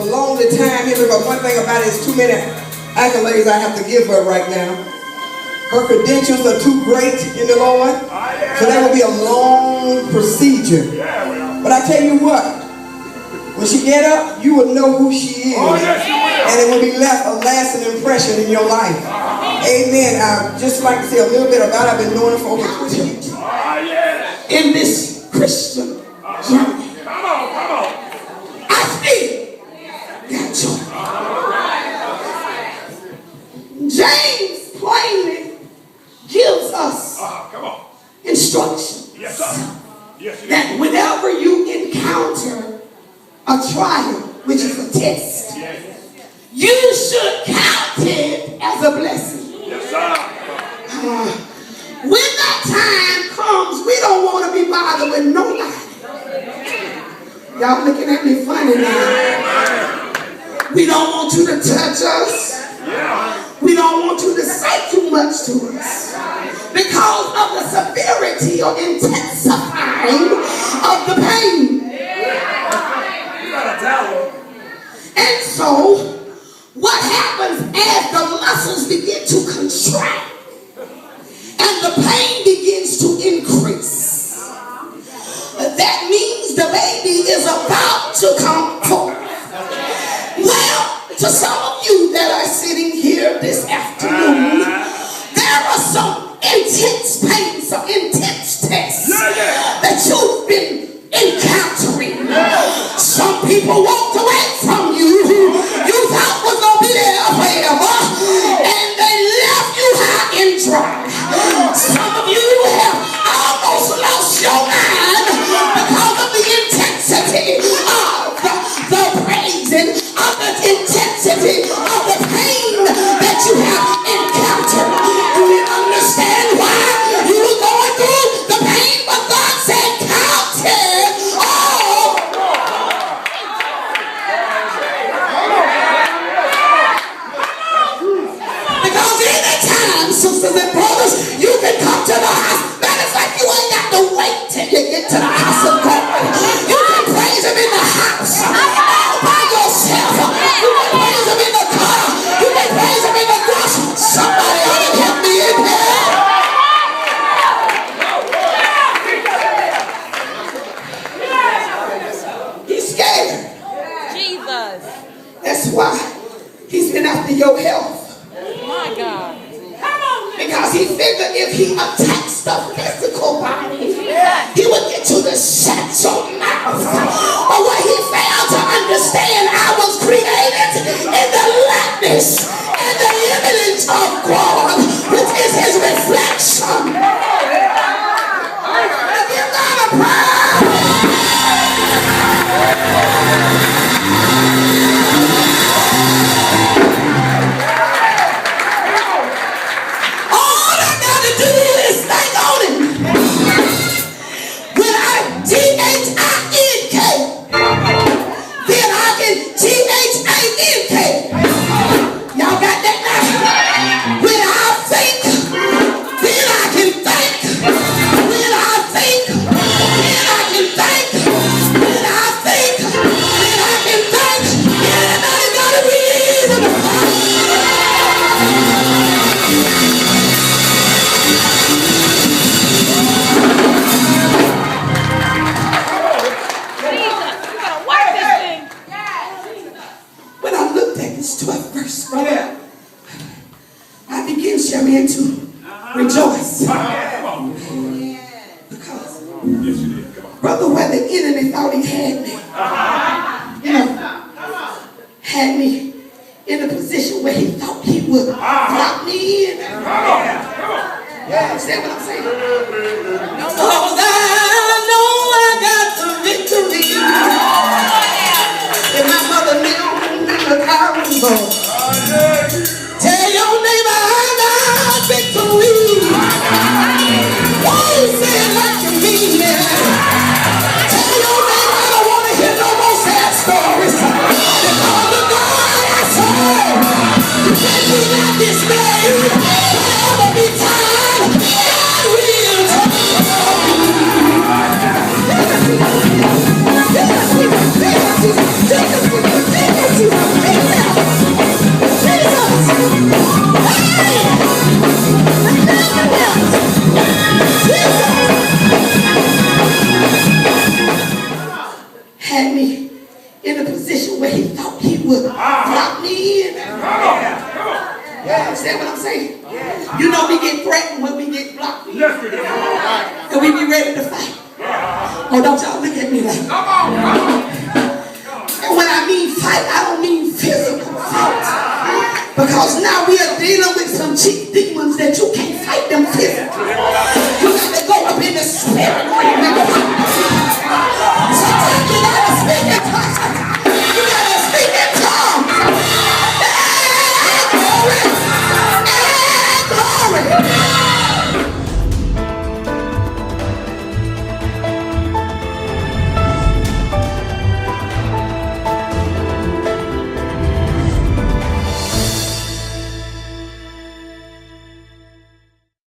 a lonely time here, but one thing about it is too many accolades I have to give her right now. Her credentials are too great in the Lord, so that will be a long procedure. But I tell you what, when she get up, you will know who she is, and it will be left a lasting impression in your life. Amen. I'd just like to say a little bit about it. I've been knowing her for over 20 years. In this Christian journey, I still got joy. James plainly gives us instructions that whenever you encounter a trial, which is a test, you should count it as a blessing. When that time comes, we don't want to be bothered with nobody. Y'all looking at me funny now. We don't want you to touch us. We don't want you to say too much to us because of the severity or intensifying of the pain. And so, what happens as the muscles begin to contract and the pain begins to increase? That means the baby is about to come forth. Well, to some of you that are sitting here this afternoon, there are some intense pain, some intense tests that you've been encountering. Some people walked away from you who you thought was going to be there forever, and they left you high and dry. Some of you have almost lost your mind because of the intensity of the praising, of the intensity of the pain that you have encountered. Do you understand why you were going through the pain? But God said, count it all. Because anytime, sisters and brothers, you can come to the house. Matter of fact, you ain't got to wait till you get to the house of God. You can praise him in the house all by yourself. You can praise him in the car. You can praise him in the grocery. Somebody ought to help me in here. He's scared. Jesus. That's why he's been after your health. My God. Because he figured if he attacks the physical body, he would get you to shut your mouth. But what he failed to understand, I was created in the likeness and the image of God, which is his reflection. If you got a problem, all I gotta do is think on it. When I T-H-I-N-K, then I can T-H-A-N-K. Y'all got that now? When I think, then I can think. When I think, then I can think. When I think, then I can think. Anybody got a reason to fight? When I looked at this 12th verse right there, I began to rejoice. Because, brother, where the enemy thought he had me, had me in a position where he thought he would drop me in. You understand what I'm saying? Because I know I got the victory. And my mother Naomi McCowan. Tell your neighbor I got victory. Why you say it like you mean it? Tell your neighbor I don't want to hear no more sad stories. Because the God I serve, you can't be not dismayed. Whatever be time, God will turn. me in. You understand what I'm saying? You know we get threatened when we get blocked. And we be ready to fight. Oh, don't y'all look at me like that. And when I mean fight, I don't mean physical fight. Because now we are dealing with some cheap